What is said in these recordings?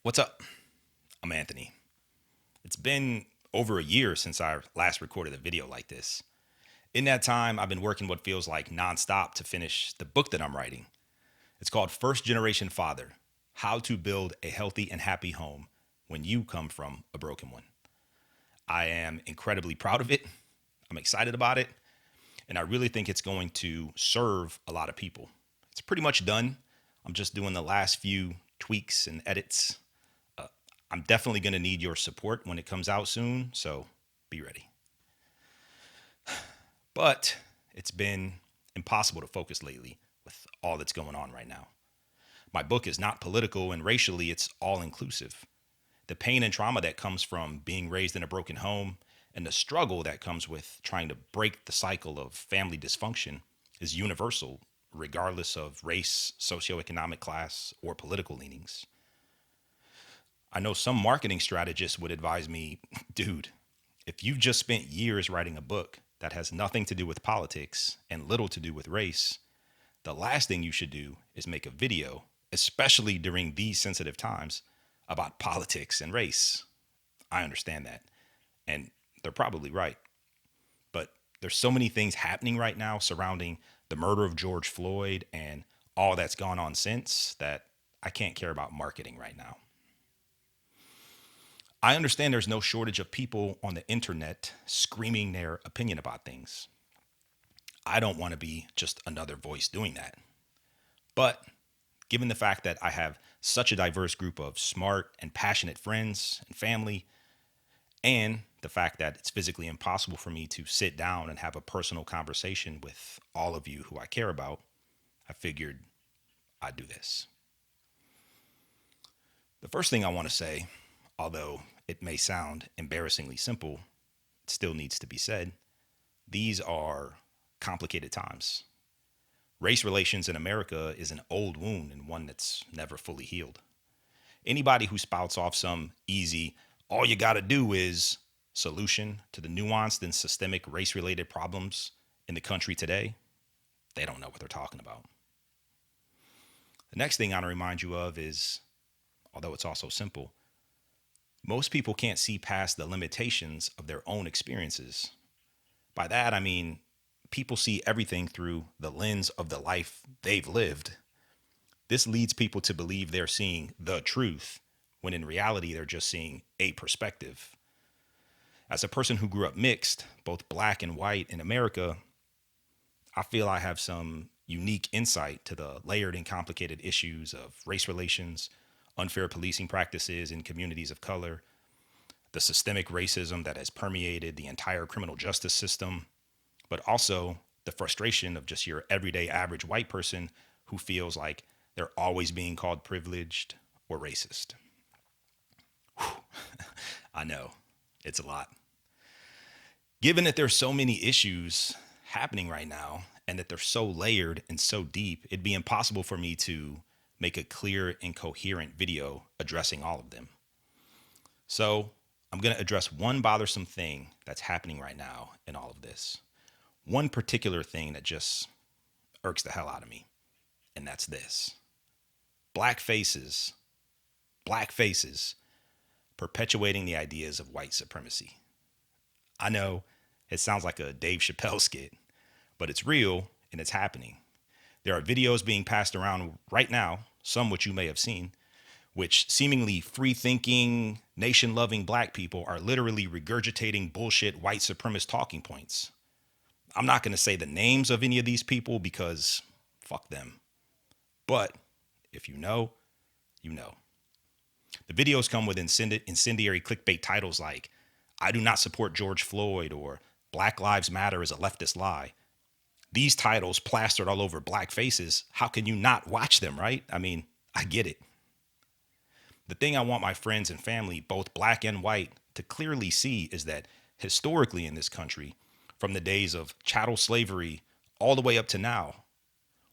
What's up? I'm Anthony. It's been over a year since I last recorded a video like this. In that time, I've been working what feels like nonstop to finish the book that I'm writing. It's called First Generation Father: How to Build a Healthy and Happy Home When You Come from a Broken One. I am incredibly proud of it. I'm excited about it. And I really think it's going to serve a lot of people. It's pretty much done. I'm just doing the last few tweaks and edits. I'm definitely going to need your support when it comes out soon, so be ready. But it's been impossible to focus lately with all that's going on right now. My book is not political, and racially, it's all inclusive. The pain and trauma that comes from being raised in a broken home and the struggle that comes with trying to break the cycle of family dysfunction is universal, regardless of race, socioeconomic class, or political leanings. I know some marketing strategists would advise me, dude, if you've just spent years writing a book that has nothing to do with politics and little to do with race, the last thing you should do is make a video, especially during these sensitive times, about politics and race. I understand that. And they're probably right. But there's so many things happening right now surrounding the murder of George Floyd and all that's gone on since that I can't care about marketing right now. I understand there's no shortage of people on the internet screaming their opinion about things. I don't want to be just another voice doing that. But given the fact that I have such a diverse group of smart and passionate friends and family, and the fact that it's physically impossible for me to sit down and have a personal conversation with all of you who I care about, I figured I'd do this. The first thing I want to say, although it may sound embarrassingly simple, it still needs to be said. These are complicated times. Race relations in America is an old wound and one that's never fully healed. Anybody who spouts off some easy, all you got to do is solution to the nuanced and systemic race related problems in the country today, they don't know what they're talking about. The next thing I want to remind you of is, although it's also simple, most people can't see past the limitations of their own experiences. By that, I mean, people see everything through the lens of the life they've lived. This leads people to believe they're seeing the truth, when in reality, they're just seeing a perspective. As a person who grew up mixed, both black and white in America, I feel I have some unique insight to the layered and complicated issues of race relations, unfair policing practices in communities of color, the systemic racism that has permeated the entire criminal justice system, but also the frustration of just your everyday average white person who feels like they're always being called privileged or racist. I know, it's a lot. Given that there's so many issues happening right now and that they're so layered and so deep, it'd be impossible for me to make a clear and coherent video addressing all of them. So I'm going to address one bothersome thing that's happening right now in all of this. One particular thing that just irks the hell out of me, and that's this. Black faces perpetuating the ideas of white supremacy. I know it sounds like a Dave Chappelle skit, but it's real and it's happening. There are videos being passed around right now, some which you may have seen, which seemingly free-thinking, nation-loving black people are literally regurgitating bullshit white supremacist talking points. I'm not going to say the names of any of these people because fuck them. But if you know, you know. The videos come with incendiary clickbait titles like, I do not support George Floyd, or Black Lives Matter is a leftist lie. These titles plastered all over black faces. How can you not watch them, right? I mean, I get it. The thing I want my friends and family, both black and white, to clearly see is that historically in this country, from the days of chattel slavery all the way up to now,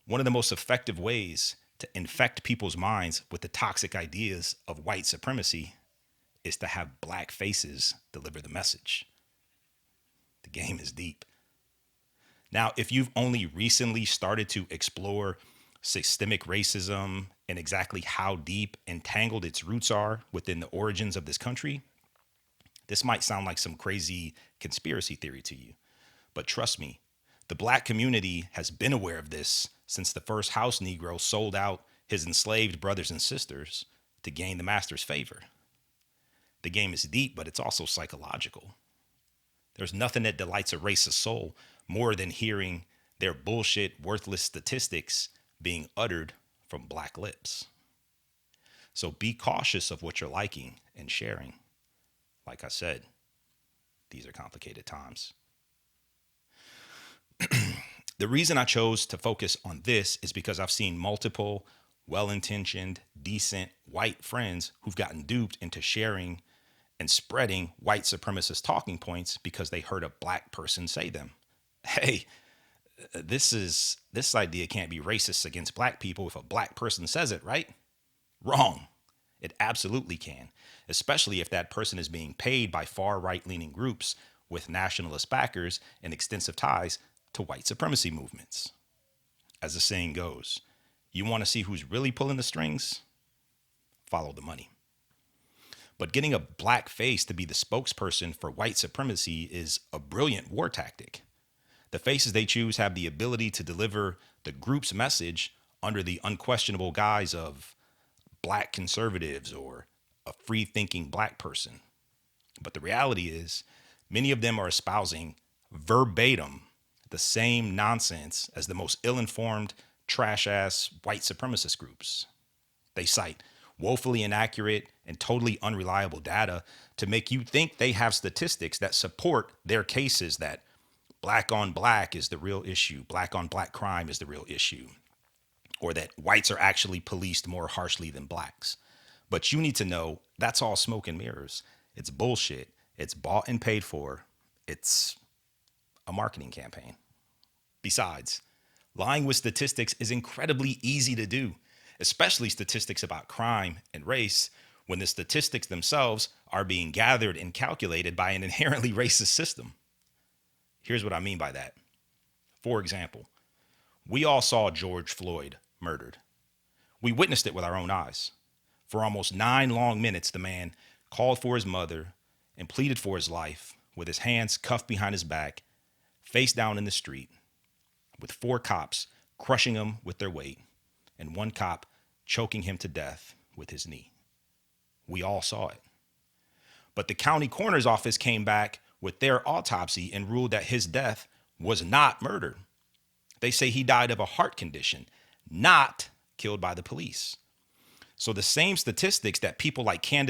one of the most effective ways to infect people's minds with the toxic ideas of white supremacy is to have black faces deliver the message. The game is deep. Now, if you've only recently started to explore systemic racism and exactly how deep and tangled its roots are within the origins of this country, this might sound like some crazy conspiracy theory to you. But trust me, the black community has been aware of this since the first house Negro sold out his enslaved brothers and sisters to gain the master's favor. The game is deep, but it's also psychological. There's nothing that delights a racist soul more than hearing their bullshit, worthless statistics being uttered from black lips. So be cautious of what you're liking and sharing. Like I said, these are complicated times. The reason I chose to focus on this is because I've seen multiple well-intentioned, decent white friends who've gotten duped into sharing and spreading white supremacist talking points because they heard a black person say them. Hey, this idea can't be racist against black people if a black person says it, right? Wrong. It absolutely can, especially if that person is being paid by far right-leaning groups with nationalist backers and extensive ties to white supremacy movements. As the saying goes, you want to see who's really pulling the strings? Follow the money. But getting a black face to be the spokesperson for white supremacy is a brilliant war tactic. The faces they choose have the ability to deliver the group's message under the unquestionable guise of black conservatives or a free-thinking black person. But the reality is, many of them are espousing verbatim the same nonsense as the most ill-informed, trash-ass white supremacist groups. They cite woefully inaccurate and totally unreliable data to make you think they have statistics that support their cases that black on black is the real issue, black on black crime is the real issue, or that whites are actually policed more harshly than blacks. But you need to know that's all smoke and mirrors. It's bullshit. It's bought and paid for. It's a marketing campaign. Besides, lying with statistics is incredibly easy to do, especially statistics about crime and race, when the statistics themselves are being gathered and calculated by an inherently racist system. Here's what I mean by that. For example, we all saw George Floyd murdered. We witnessed it with our own eyes. For almost 9 long minutes, the man called for his mother and pleaded for his life with his hands cuffed behind his back, face down in the street, with 4 cops crushing him with their weight and 1 cop choking him to death with his knee. We all saw it. But the county coroner's office came back with their autopsy and ruled that his death was not murder. They say he died of a heart condition, not killed by the police. So the same statistics that people like I'm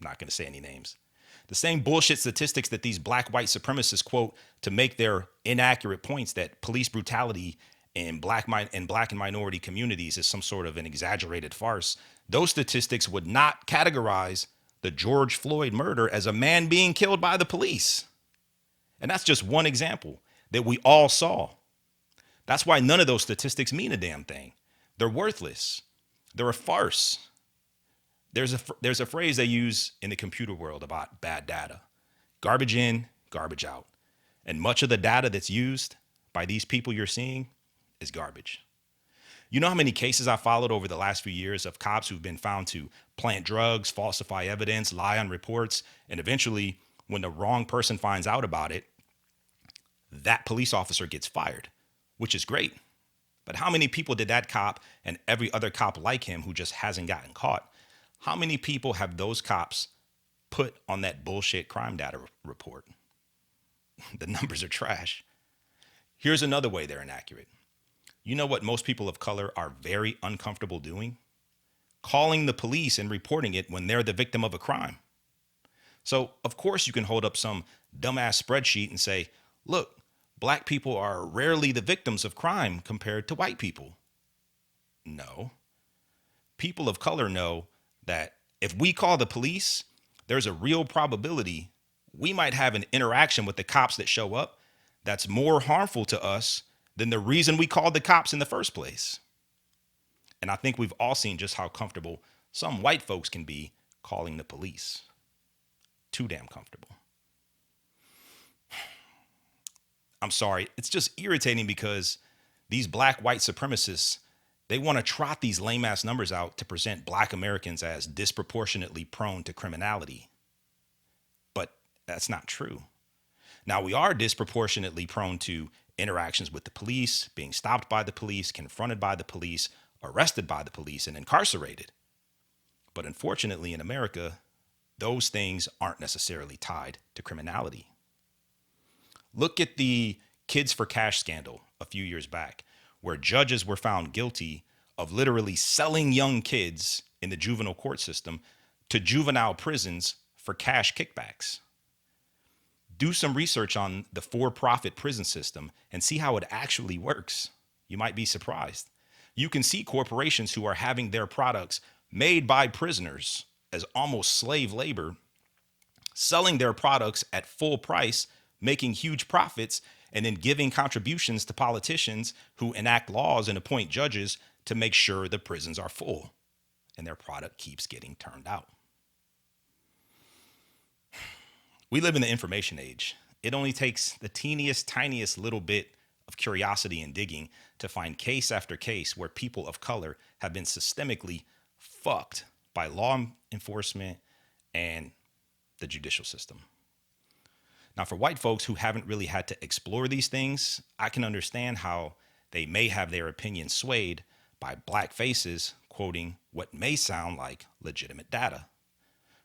not going to say any names. The same bullshit statistics that these black white supremacists quote to make their inaccurate points that police brutality in black and minority communities is some sort of an exaggerated farce. Those statistics would not categorize the George Floyd murder as a man being killed by the police. And that's just one example that we all saw. That's why none of those statistics mean a damn thing. They're worthless. They're a farce. There's a phrase they use in the computer world about bad data. Garbage in, garbage out. And much of the data that's used by these people you're seeing is garbage. You know how many cases I followed over the last few years of cops who've been found to plant drugs, falsify evidence, lie on reports, and eventually, when the wrong person finds out about it, that police officer gets fired, which is great. But how many people did that cop and every other cop like him who just hasn't gotten caught, how many people have those cops put on that bullshit crime data report? The numbers are trash. Here's another way they're inaccurate. You know what most people of color are very uncomfortable doing? Calling the police and reporting it when they're the victim of a crime. So, of course, you can hold up some dumbass spreadsheet and say, look, black people are rarely the victims of crime compared to white people. No. People of color know that if we call the police, there's a real probability we might have an interaction with the cops that show up that's more harmful to us than the reason we called the cops in the first place. And I think we've all seen just how comfortable some white folks can be calling the police. Too damn comfortable. I'm sorry, it's just irritating because These black white supremacists, they want to trot these lame ass numbers out to present black Americans as disproportionately prone to criminality. But that's not true. Now, we are disproportionately prone to interactions with the police, being stopped by the police, confronted by the police, arrested by the police, and incarcerated. But unfortunately, in America, those things aren't necessarily tied to criminality. Look at the Kids for Cash scandal a few years back, where judges were found guilty of literally selling young kids in the juvenile court system to juvenile prisons for cash kickbacks. Do some research on the for-profit prison system and see how it actually works. You might be surprised. You can see corporations who are having their products made by prisoners as almost slave labor, selling their products at full price, making huge profits, and then giving contributions to politicians who enact laws and appoint judges to make sure the prisons are full and their product keeps getting turned out. We live in the information age. It only takes the teeniest, tiniest little bit of curiosity and digging to find case after case where people of color have been systemically fucked by law enforcement and the judicial system. Now, for white folks who haven't really had to explore these things, I can understand how they may have their opinions swayed by black faces quoting what may sound like legitimate data,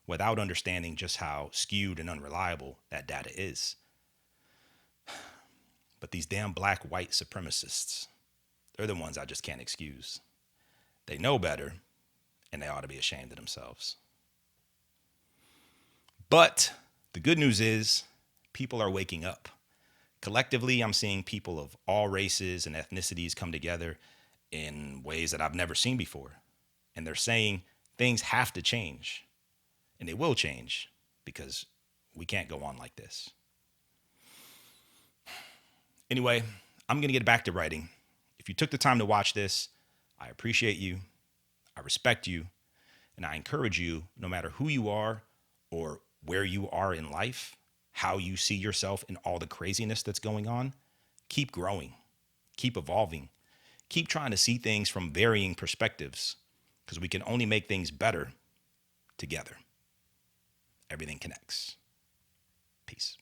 without understanding just how skewed and unreliable that data is. But these damn black white supremacists, they're the ones I just can't excuse. They know better, and they ought to be ashamed of themselves. But the good news is people are waking up. Collectively, I'm seeing people of all races and ethnicities come together in ways that I've never seen before. And they're saying things have to change. And they will change because we can't go on like this. Anyway, I'm going to get back to writing. If you took the time to watch this, I appreciate you. I respect you. And I encourage you, no matter who you are or where you are in life, how you see yourself in all the craziness that's going on, keep growing, keep evolving, keep trying to see things from varying perspectives because we can only make things better together. Everything connects. Peace.